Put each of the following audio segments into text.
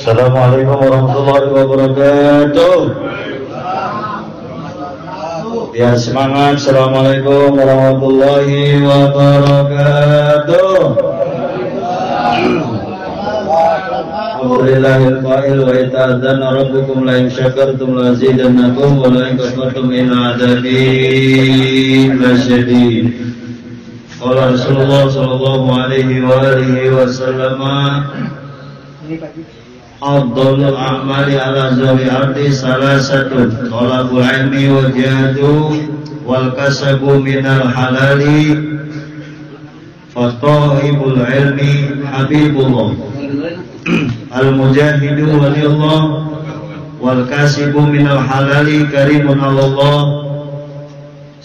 Assalamualaikum warahmatullahi wabarakatuh. Ya semangat. Assalamualaikum warahmatullahi wabarakatuh. Alhamdulillahil qa'il wa ita'adzana rabbukum la in syakartum la azidannakum wa la in kafartum inna adzabi lasyadid. Qala Rasulullah sallallahu alaihi wa alihi wasallam, afdhalul a'mali ala zawi ardi salasatun, talabul ilmi wa jihadu wal kasabu minal halali, fatahibul ilmi habibullah, al mujahidu waliyullah, wal kasibu minal halali karimun Allah.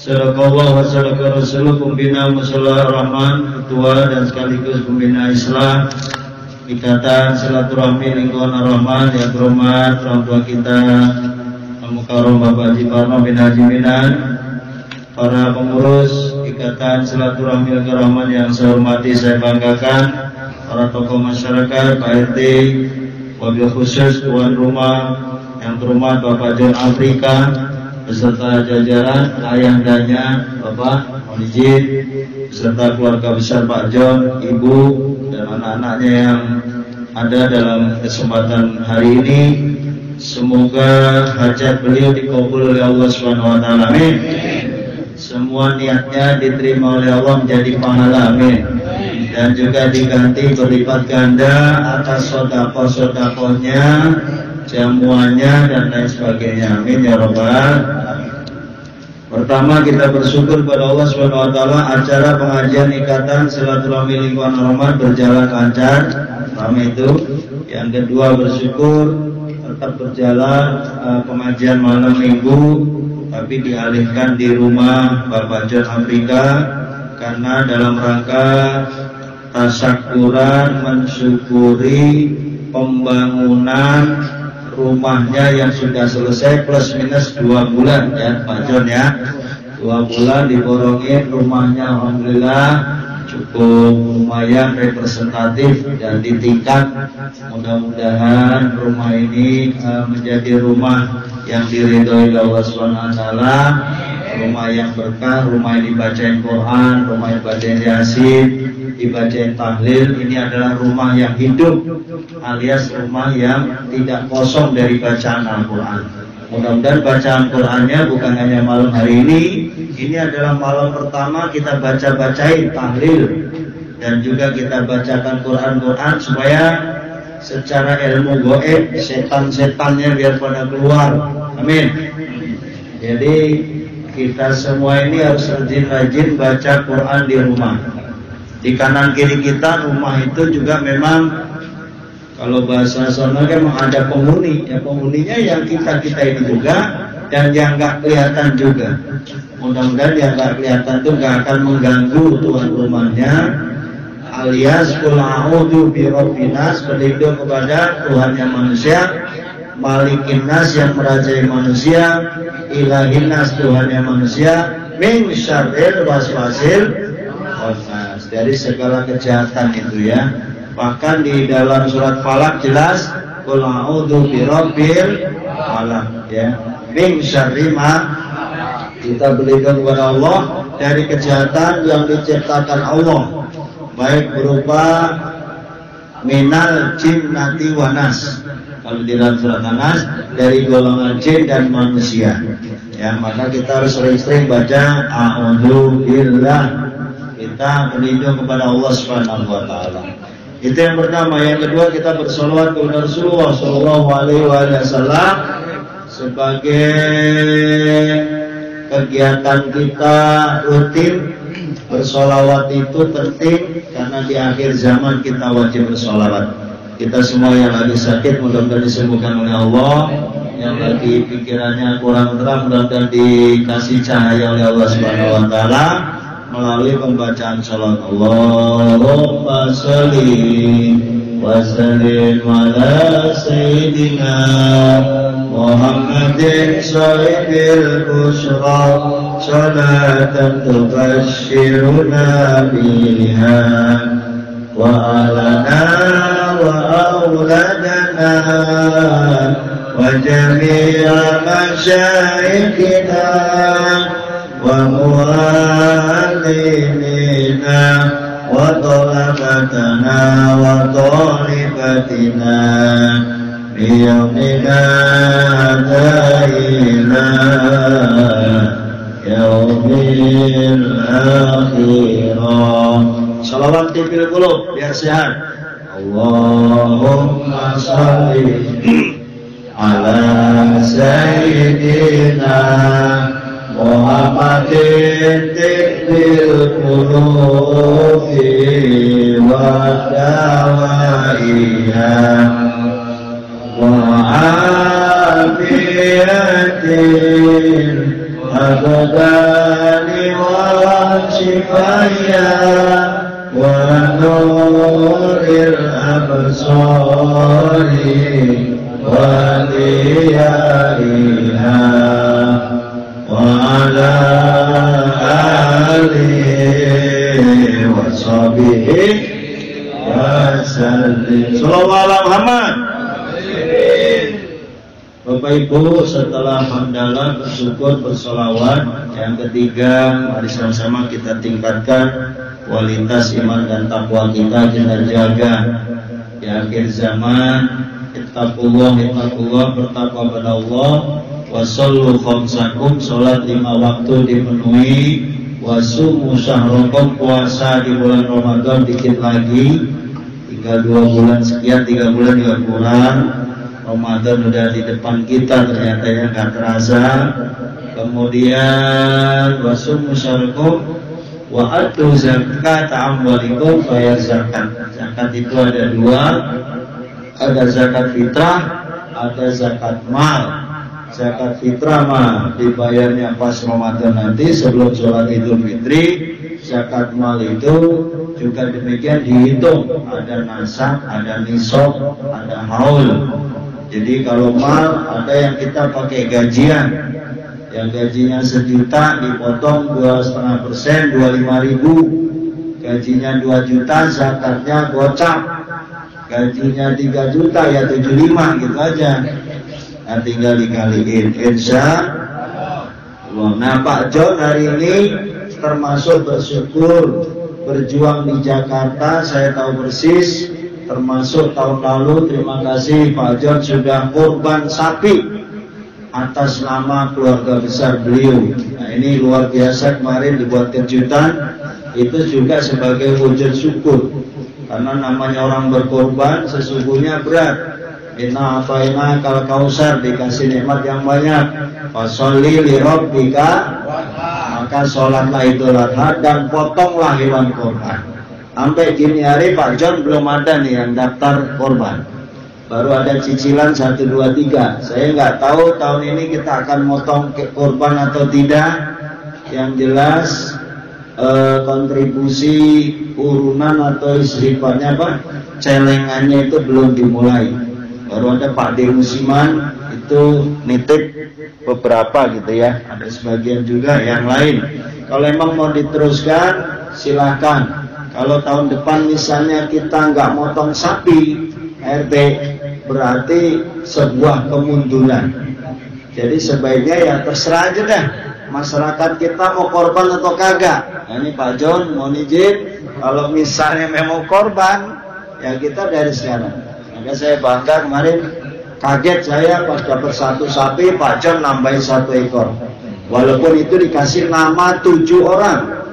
Sadaqallah wa sadaqa rasuluh. Pembina Musyawarah Rahman, ketua dan sekaligus pembina Islam Ikatan Silaturahmi Lingkungan Ar-Rahman yang terhormat orang tua kita Al-Mukarram Bapak Haji Parno bin Haji Minan, para pengurus Ikatan Silaturahmi Lingkungan Ar-Rahman yang saya hormati, saya banggakan, para tokoh masyarakat, Pak RT, wabil khusus tuan rumah yang terhormat Bapak John Afrika beserta jajaran ayandanya Bapak Mohon beserta keluarga besar Pak John, Ibu dan anak-anaknya yang ada dalam kesempatan hari ini. Semoga hajat beliau dikabul oleh Allah Subhanahu wa taala. Amin. Semua niatnya diterima oleh Allah menjadi pahala. Amin. Dan juga diganti berlipat ganda atas sedekah-sedekahnya, jamuannya dan lain sebagainya. Amin ya rabbal. Pertama, kita bersyukur pada Allah Subhanahu wa taala, acara pengajian Ikatan Silaturahmi Lingkungan Ar-Rahman berjalan lancar. Pertama itu. Yang kedua, bersyukur tetap berjalan pengajian malam Minggu, tapi dialihkan di rumah Bapak John Afrika karena dalam rangka tasyakuran mensyukuri pembangunan rumahnya yang sudah selesai plus minus 2 bulan ya Pak John ya. 2 bulan diborongin rumahnya, alhamdulillah cukup lumayan representatif dan di tingkat. Mudah-mudahan rumah ini menjadi rumah yang diridhoi Allah Subhanahu wa taala, rumah yang berkah, rumah yang dibacain Quran, rumah yang dibacain Yasin, dibacain tahlil. Ini adalah rumah yang hidup alias rumah yang tidak kosong dari bacaan Al-Quran. Mudah-mudahan bacaan Qurannya bukan hanya malam hari ini adalah malam pertama kita baca-bacain tahlil dan juga kita bacakan Quran supaya secara ilmu goib setan-setannya biar pada keluar. Amin. Jadi kita semua ini harus rajin-rajin baca Quran di rumah. Di kanan kiri kita rumah itu juga memang kalau bahasa sana kan memang ada penghuni. Ya penghuninya yang kita ini juga dan yang nggak kelihatan juga. Mudah-mudahan yang nggak kelihatan itu nggak akan mengganggu tuan rumahnya. Alias qul a'udzu birabbinas, berlindung kepada Tuhan yang manusia, Malikin nas yang merajai manusia, Ilahin nas Tuhan yang manusia, min syarril waswasil khannas, dari segala kejahatan itu ya. Bahkan di dalam surat Falaq jelas qul a'udzu birabbil falaq ya. Min syarri ma, kita berlindung kepada Allah dari kejahatan yang diciptakan Allah, baik berupa minal jinnati wanas, kalau di dalam surat An-Nas dari golongan jin dan manusia ya. Maka kita harus sering-sering baca a'udzubillah, kita berlindung kepada Allah Subhanahu wa taala. Itu yang pertama. Yang kedua, kita bersolawat kepada Rasulullah sallallahu alaihi wasallam sebagai kegiatan kita rutin. Bersolawat itu penting karena di akhir zaman kita wajib bersolawat. Kita semua yang lagi sakit mudah-mudahan disembuhkan oleh Allah, yang lagi pikirannya kurang terang mudah-mudahan dikasih cahaya oleh Allah Subhanahu wa taala melalui pembacaan salawat. Allahumma sholli wa sallim ala sayyidina Muhammadin sahibil busyra, salatan tubashshiruna biha wa alana وأولادنا وجميع مشايخنا ومعلمينا وطلبتنا وطالبتنا بيومنا هذا إلى يوم الآخرة. Salawat tipil qulub biar sehat. Allahumma sholli ala sayyidina Muhammadin tibil qulubi wa dawaiha wa afiyatin abdani wa shifaya wa nuril absari wa diyaiha wa ala alihi wa sahbihi wa sallim. Sallallahu alaihi Muhammad. Bapak Ibu, setelah hamdalah, bersyukur, bersolawat, yang ketiga mari sama-sama kita tingkatkan kualitas iman dan takwa kita jaga di akhir zaman. Ittaqullah, bertakwa pada Allah. Wasallu khamsakum, sholat 5 waktu dipenuhi. Wasumu syahrakum, puasa di bulan Ramadan dikit lagi, tinggal 2 bulan sekian, 3 bulan juga kurang. Ramadan udah di depan kita, ternyata ya nggak terasa. Kemudian wasumu syahrakum wa atu zakat amwalikum, bayar zakat. Zakat itu ada 2, ada zakat fitrah, ada zakat mal. Zakat fitrah mah dibayarnya pas Ramadan nanti sebelum sholat Idul Fitri. Zakat mal itu juga demikian dihitung, ada nasab, ada nisab, ada haul. Jadi kalau mal ada yang kita pakai gajian, yang gajinya 1 juta dipotong 2,5%, 25.000. Gajinya 2 juta zakatnya gocap. Gajinya 3 juta ya 75 gitu aja. Nah, tinggal dikaliin, insya Allah. Nah, Pak John hari ini termasuk bersyukur, berjuang di Jakarta, saya tahu persis. Termasuk tahun lalu, terima kasih Pak John sudah kurban sapi atas nama keluarga besar beliau. Nah, ini luar biasa, kemarin dibuat kejutan, itu juga sebagai wujud syukur. Karena namanya orang berkorban sesungguhnya berat. Inna afaina kal kausar, dikasih nikmat yang banyak. Fasholli li rabbika, maka sholatlah Idul Adha dan potonglah hewan korban. Sampai gini hari Pak John belum ada nih yang daftar korban. Baru ada cicilan 1, 2, 3. Saya nggak tahu tahun ini kita akan motong korban atau tidak. Yang jelas kontribusi urunan atau istighfarnya apa, celengannya itu belum dimulai. Baru ada Pak D. Musiman itu nitip beberapa gitu ya. Ada sebagian juga yang lain. Kalau emang mau diteruskan silahkan. Kalau tahun depan misalnya kita nggak motong sapi RT, berarti sebuah kemunduran. Jadi sebaiknya ya terserah aja dah. Masyarakat kita mau korban atau kagak. Nah, ini Pak John mau izin. Kalau misalnya memang korban, ya kita dari sekarang. Maka saya bangga kemarin, kaget saya pas dapat 1 sapi, Pak John nambahin 1 ekor. Walaupun itu dikasih nama 7 orang.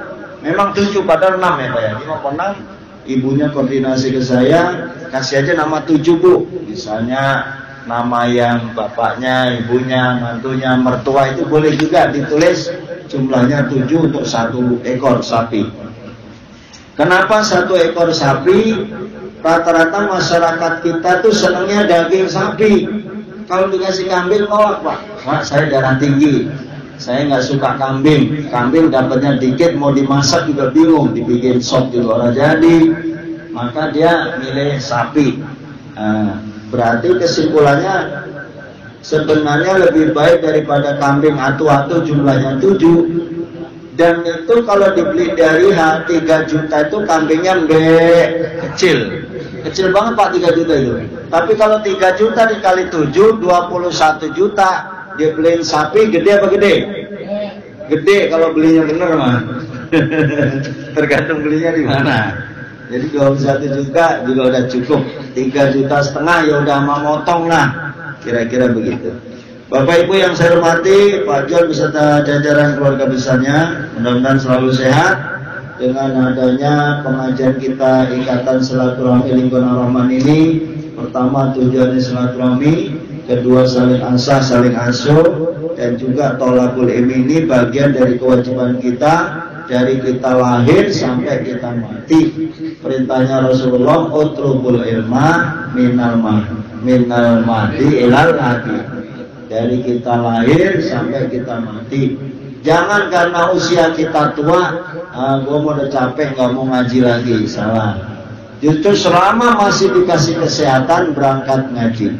Memang 7 padahal 6 ya Pak ya. 5 atau 6. Ibunya koordinasi ke saya, kasih aja nama 7 Bu. Misalnya nama yang bapaknya, ibunya, mantunya, mertua itu boleh juga ditulis jumlahnya 7 untuk 1 ekor sapi. Kenapa 1 ekor sapi? Rata-rata masyarakat kita tuh senangnya daging sapi. Kalau dikasih kambing nolak Pak. Pak, saya darah tinggi, saya nggak suka kambing. Kambing dapatnya dikit, mau dimasak juga bingung, dibikin sop juga orang jadi. Maka dia milih sapi. Berarti kesimpulannya sebenarnya lebih baik daripada kambing atu-atu jumlahnya 7. Dan itu kalau dibeli dari 3 juta itu kambingnya kecil. Kecil banget Pak 3 juta itu. Tapi kalau 3 juta dikali 7, 21 juta. Dia beliin sapi gede apa gede? Gede kalau belinya bener mah. Tergantung belinya di mana. Jadi 21 juta juga udah cukup. 3,5 juta ya udah mau motong lah. Kira-kira begitu. Bapak Ibu yang saya hormati, Pak John beserta jajaran keluarga besarnya, mudah-mudahan selalu sehat. Dengan adanya pengajian kita Ikatan Silaturahmi Lingkungan Rahman ini, pertama tujuannya silaturahmi, kedua saling ansah, saling asuh, dan juga tolakul ilmi ini bagian dari kewajiban kita dari kita lahir sampai kita mati. Perintahnya Rasulullah, utlubul ilma minal mati ilal hadi. Dari kita lahir sampai kita mati. Jangan karena usia kita tua, gue mau udah capek nggak mau ngaji lagi, salah. Justru selama masih dikasih kesehatan berangkat ngaji.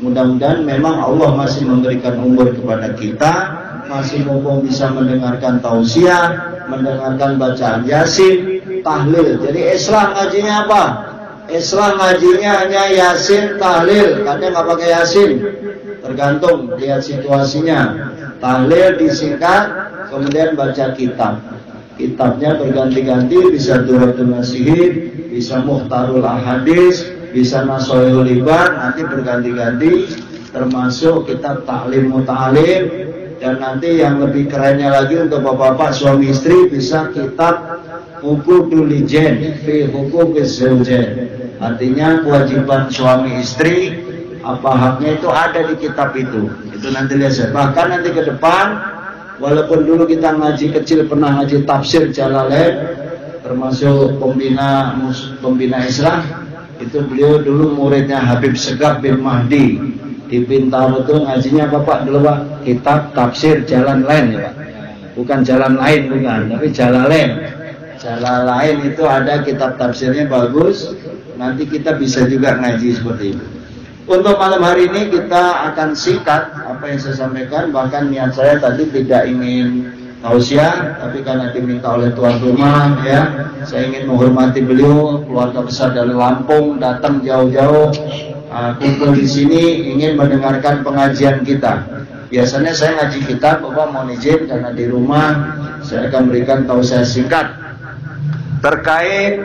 Mudah-mudahan memang Allah masih memberikan umur kepada kita, masih mumpung bisa mendengarkan tausiah, mendengarkan bacaan Yasin, tahlil. Jadi Islam ngajinya apa? Islam ngajinya hanya Yasin, tahlil. Katanya nggak pakai Yasin, tergantung lihat situasinya. Tahlil disingkat, kemudian baca kitab. Kitabnya berganti-ganti, bisa Duratul Nasihin, bisa Muhtarul Ahadis, bisa Nasoihul Iban, nanti berganti-ganti, termasuk kitab Ta'lim Muta'alim, dan nanti yang lebih kerennya lagi untuk bapak-bapak suami istri bisa kitab Hukukul Lijen fi Hukukul Zawjain. Artinya kewajiban suami istri, apa haknya itu ada di kitab itu. Itu nanti lihat saya. Bahkan nanti ke depan, walaupun dulu kita ngaji kecil pernah ngaji tafsir Jalalain, termasuk pembina Islam, itu beliau dulu muridnya Habib Segaf bin Mahdi di Bintaro itu ngajinya apa Pak dulu Pak? Kitab tafsir Jalan Lain ya Pak. Bukan jalan lain bukan, tapi Jalalain. Jalalain itu ada kitab tafsirnya bagus. Nanti kita bisa juga ngaji seperti itu. Untuk malam hari ini kita akan singkat apa yang saya sampaikan. Bahkan niat saya tadi tidak ingin tausiah, tapi karena diminta oleh tuan rumah, ya, saya ingin menghormati beliau, keluarga besar dari Lampung, datang jauh-jauh, kumpul di sini, ingin mendengarkan pengajian kita. Biasanya saya ngaji kitab, Bapak mohon izin karena di rumah saya akan berikan tausiah singkat terkait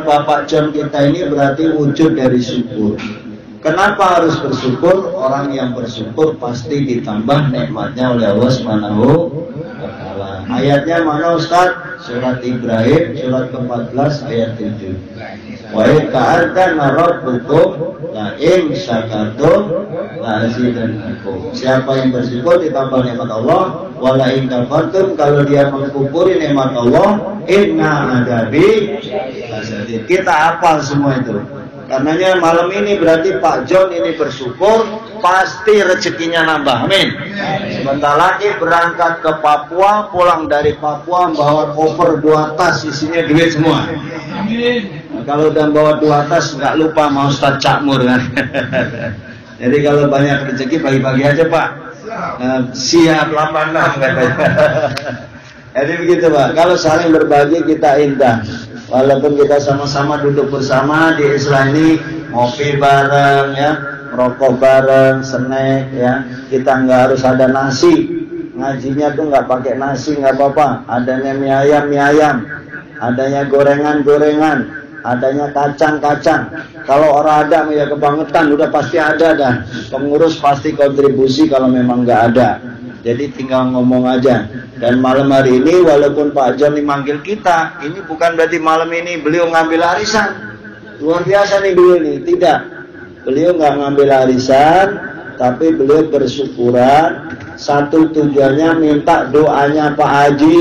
Bapak John kita ini berarti wujud dari syukur. Kenapa harus bersyukur? Orang yang bersyukur pasti ditambah nikmatnya oleh Allah Subhanahu wa Ta'ala. Ayatnya mana Ustaz? Surat Ibrahim, surat ke-14 ayat 7. Wa ta'adzana rabbukum la in syakartum la azidannakum. Siapa yang bersyukur ditambah nikmat Allah, wa la in kafartum, kalau dia mengkufuri nikmat Allah, inna adabi lasyadid. Kita hafal semua itu. Karenanya malam ini berarti Pak John ini bersyukur, pasti rezekinya nambah, amin. Sebentar lagi berangkat ke Papua, pulang dari Papua bawa koper 2 tas isinya duit semua, amin. Nah, kalau udah bawa 2 tas nggak lupa mau Ustaz Cakmur kan. Jadi kalau banyak rezeki pagi-pagi aja Pak, siap 86 katanya. Jadi begitu Pak, kalau saling berbagi kita indah. Walaupun kita sama-sama duduk bersama di Islam ini, ngopi bareng ya, merokok bareng, snack ya, kita nggak harus ada nasi. Ngajinya tuh nggak pakai nasi nggak apa-apa, adanya mie ayam, adanya gorengan, adanya kacang. Kalau orang ada ya kebangetan, udah pasti ada dah. Pengurus pasti kontribusi kalau memang nggak ada. Jadi tinggal ngomong aja. Dan malam hari ini walaupun Pak John dimanggil kita, ini bukan berarti malam ini beliau ngambil arisan. Luar biasa nih beliau ini, tidak. Beliau nggak ngambil arisan, tapi beliau bersyukuran. Satu tujuannya minta doanya Pak Haji,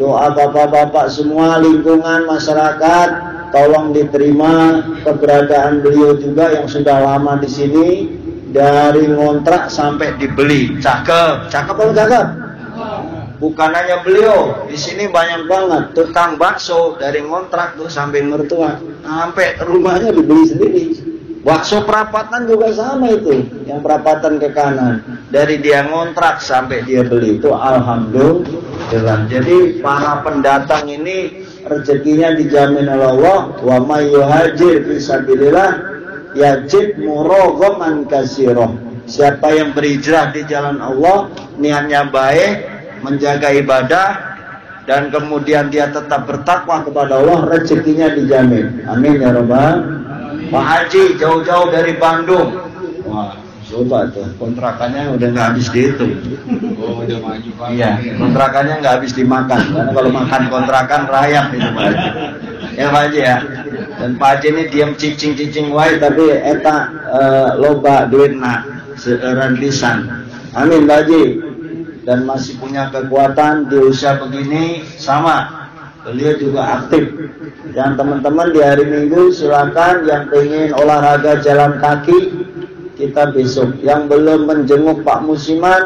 doa bapak-bapak semua, lingkungan masyarakat, tolong diterima keberadaan beliau juga yang sudah lama di sini. Dari ngontrak sampai dibeli, cakep apa cakep? Bukan hanya beliau, di sini banyak banget tukang bakso dari ngontrak tuh sampai mertua, sampai rumahnya dibeli sendiri. Bakso perapatan juga sama itu, yang perapatan ke kanan, dari dia ngontrak sampai dia beli itu, alhamdulillah. Jadi para pendatang ini rezekinya dijamin oleh Allah. Wa may yuhajir fi sabilillah yajid muraghaman katsiran. Siapa yang berhijrah di jalan Allah, niatnya baik, menjaga ibadah, dan kemudian dia tetap bertakwa kepada Allah, rezekinya dijamin. Amin ya rabbal. Pak Haji jauh-jauh dari Bandung. Wah, coba tuh kontrakannya udah nggak habis dihitung. Oh, udah maju Pak. Iya, kontrakannya nggak habis dimakan. Karena kalau makan kontrakan rayap itu Pak Haji. Ya Pak Haji ya. Dan Pak Haji ini diam cicing-cicing wae tapi eta loba duitna serendisan. Amin Pak Haji. Dan masih punya kekuatan di usia begini sama. Beliau juga aktif. Dan teman-teman di hari Minggu silakan yang pengen olahraga jalan kaki kita besok. Yang belum menjenguk Pak Musiman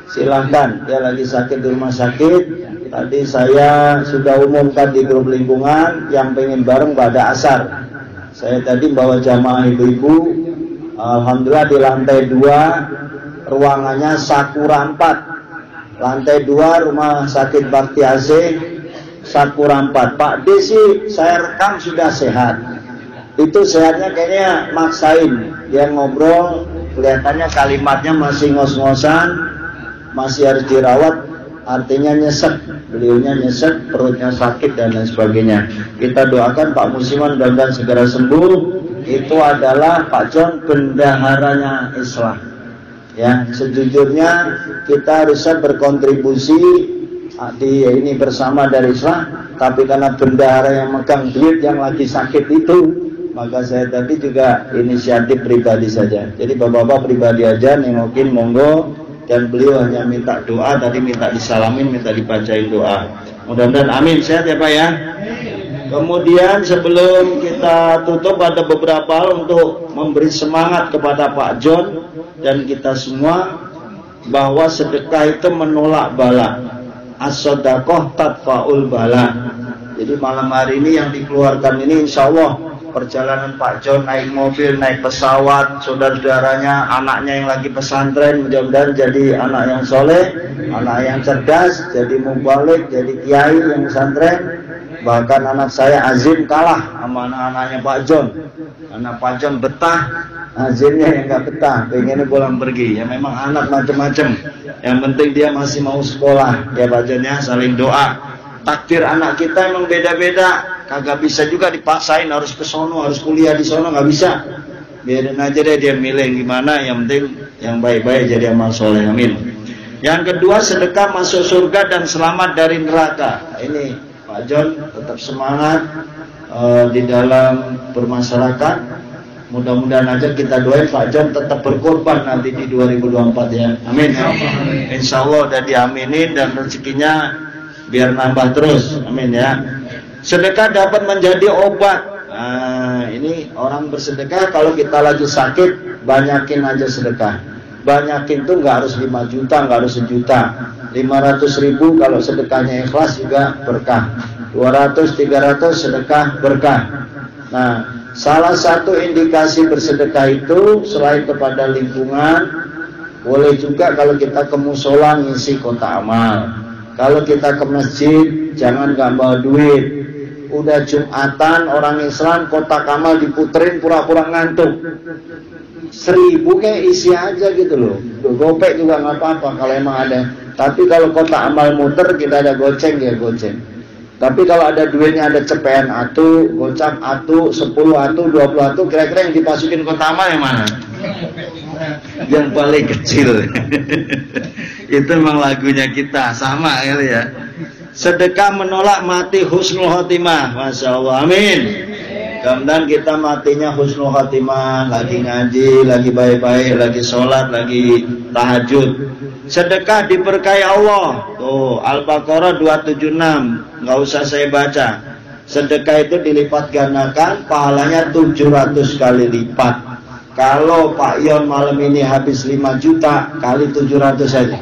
silakan. Dia lagi sakit di rumah sakit. Tadi saya sudah umumkan di grup lingkungan yang pengen bareng pada asar. Saya tadi bawa jamaah ibu-ibu. Alhamdulillah di lantai 2 ruangannya Sakura 4. Lantai 2 rumah sakit Bakti Asih Sakura 4. Pak Desi saya rekam sudah sehat. Itu sehatnya kayaknya maksain. Dia ngobrol kelihatannya kalimatnya masih ngos-ngosan, masih harus dirawat, artinya nyesek. Beliaunya nyesek, perutnya sakit dan lain sebagainya. Kita doakan Pak Musiman mudah-mudahan segera sembuh. Itu adalah Pak John bendaharanya Islam. Ya, sejujurnya kita harusnya berkontribusi di ini bersama dari Islam, tapi karena bendahara yang megang duit yang lagi sakit itu, maka saya tadi juga inisiatif pribadi saja. Jadi bapak-bapak pribadi aja nengokin monggo, dan beliau hanya minta doa, tadi minta disalamin, minta dibacain doa. Mudah-mudahan amin, sehat ya Pak ya. Kemudian sebelum kita tutup ada beberapa hal untuk memberi semangat kepada Pak John dan kita semua, bahwa sedekah itu menolak bala. As-sadaqah tadfa'ul bala. Jadi malam hari ini yang dikeluarkan ini insya Allah perjalanan Pak John naik mobil, naik pesawat, saudara-saudaranya, anaknya yang lagi pesantren, mudah-mudahan jadi anak yang soleh, anak yang cerdas, jadi mubalik, jadi kiai yang pesantren. Bahkan anak saya Azim kalah sama anak-anaknya Pak John. Anak Pak John betah, Azimnya yang nggak betah, pengennya pulang pergi. Ya memang anak macam-macam. Yang penting dia masih mau sekolah. Ya Pak John ya, saling doa. Takdir anak kita emang beda-beda. Kagak bisa juga dipaksain harus ke sono, harus kuliah di sono, nggak bisa. Biarin aja deh dia milih gimana. Yang penting yang baik-baik jadi amal soleh. Amin. Yang kedua, sedekah masuk surga dan selamat dari neraka. Ini Pak John tetap semangat di dalam bermasyarakat. Mudah-mudahan aja kita doain Pak John tetap berkorban nanti di 2024 ya. Amin. Insya Allah udah diaminin dan rezekinya biar nambah terus. Amin ya. Sedekah dapat menjadi obat. Nah, ini orang bersedekah kalau kita lagi sakit, banyakin aja sedekah. Banyakin tuh nggak harus 5 juta, nggak harus 1 juta. 500.000 kalau sedekahnya ikhlas juga berkah. 200, 300 sedekah berkah. Nah, salah satu indikasi bersedekah itu selain kepada lingkungan, boleh juga kalau kita ke musola ngisi kotak amal. Kalau kita ke masjid, jangan nggak bawa duit. Udah Jumatan orang Islam kotak amal diputerin pura-pura ngantuk. 1.000 kayak isi aja gitu loh. Gopek juga nggak apa-apa kalau emang ada. Tapi kalau kotak amal muter kita ada goceng ya goceng. Tapi kalau ada duitnya, ada cepean atu, gocap atu, 10 atu, 20 atu, kira-kira yang dimasukin kotak amal yang mana? Yang paling kecil. Itu memang lagunya kita sama kali ya. Sedekah menolak mati husnul khotimah. Masya Allah, amin. Kemudian kita matinya husnul khotimah, lagi ngaji, lagi baik-baik, lagi sholat, lagi tahajud. Sedekah diberkahi Allah. Tuh, Al-Baqarah 276. Nggak usah saya baca. Sedekah itu dilipat gandakan, pahalanya 700 kali lipat. Kalau Pak Yon malam ini habis 5 juta kali 700 saja.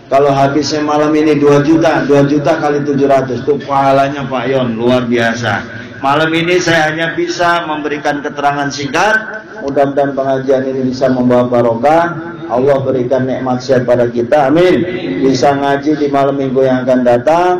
Kalau habisnya malam ini 2 juta, 2 juta kali 700. Itu pahalanya Pak Yon, luar biasa. Malam ini saya hanya bisa memberikan keterangan singkat. Mudah-mudahan pengajian ini bisa membawa barokah. Allah berikan nikmat sehat pada kita, amin. Bisa ngaji di malam minggu yang akan datang.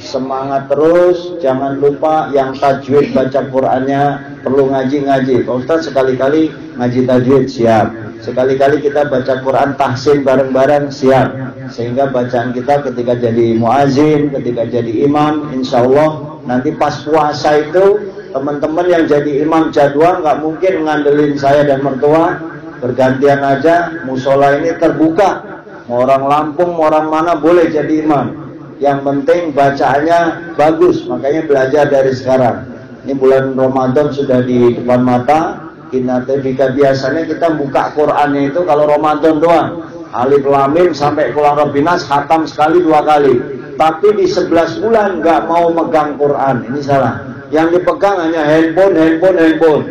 semangat terus, jangan lupa yang tajwid baca Qur'annya perlu ngaji-ngaji. Pak Ustadz sekali-kali ngaji tajwid, siap. Sekali-kali kita baca Quran tahsin bareng-bareng, siap. Sehingga bacaan kita ketika jadi muazin, ketika jadi imam, insya Allah nanti pas puasa itu teman-teman yang jadi imam jadwal nggak mungkin ngandelin saya dan mertua, bergantian aja. Musola ini terbuka, mau orang Lampung, mau orang mana boleh jadi imam. Yang penting bacaannya bagus, makanya belajar dari sekarang. Ini bulan Ramadan sudah di depan mata. Biasanya kita buka Qur'annya itu kalau Ramadan doang, Alif Lam Mim sampai Qul Rabbinas khatam sekali 2 kali. Tapi di 11 bulan nggak mau megang Qur'an, ini salah. Yang dipegang hanya handphone.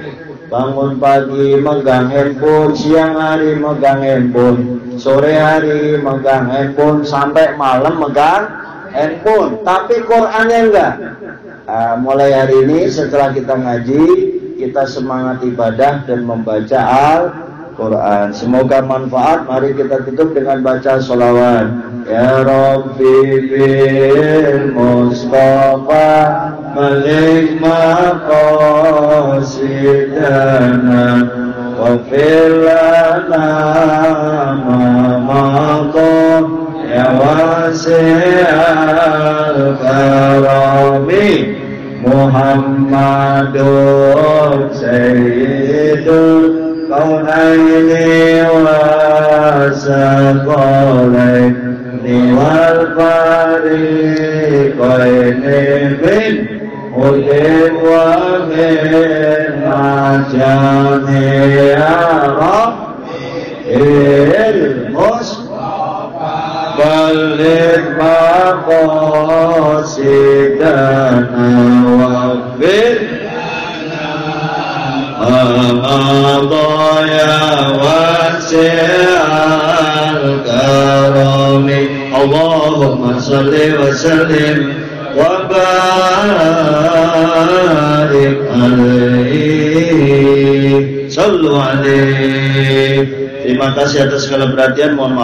Bangun pagi megang handphone, siang hari megang handphone, sore hari megang handphone, sampai malam megang handphone, tapi Qur'annya enggak. Mulai hari ini setelah kita ngaji, kita semangat ibadah dan membaca Al-Quran. Semoga manfaat. Mari kita tutup dengan baca sholawat. Ya Rabbi bil Mustafa Malik maqasidana wa filana mamaton ya wasi'al karami Muhammadun Sayyidul Kaunaini wa Saqalaini wal Fariqaini bin Ulim wa min Ajami ya Rabbil Mustafa Balik maqasidana wafir amadaya wasi'al karami Allahumma salli wa sallim wa barik alaihi sallu alaihi. Terima kasih atas segala perhatian, mohon maaf.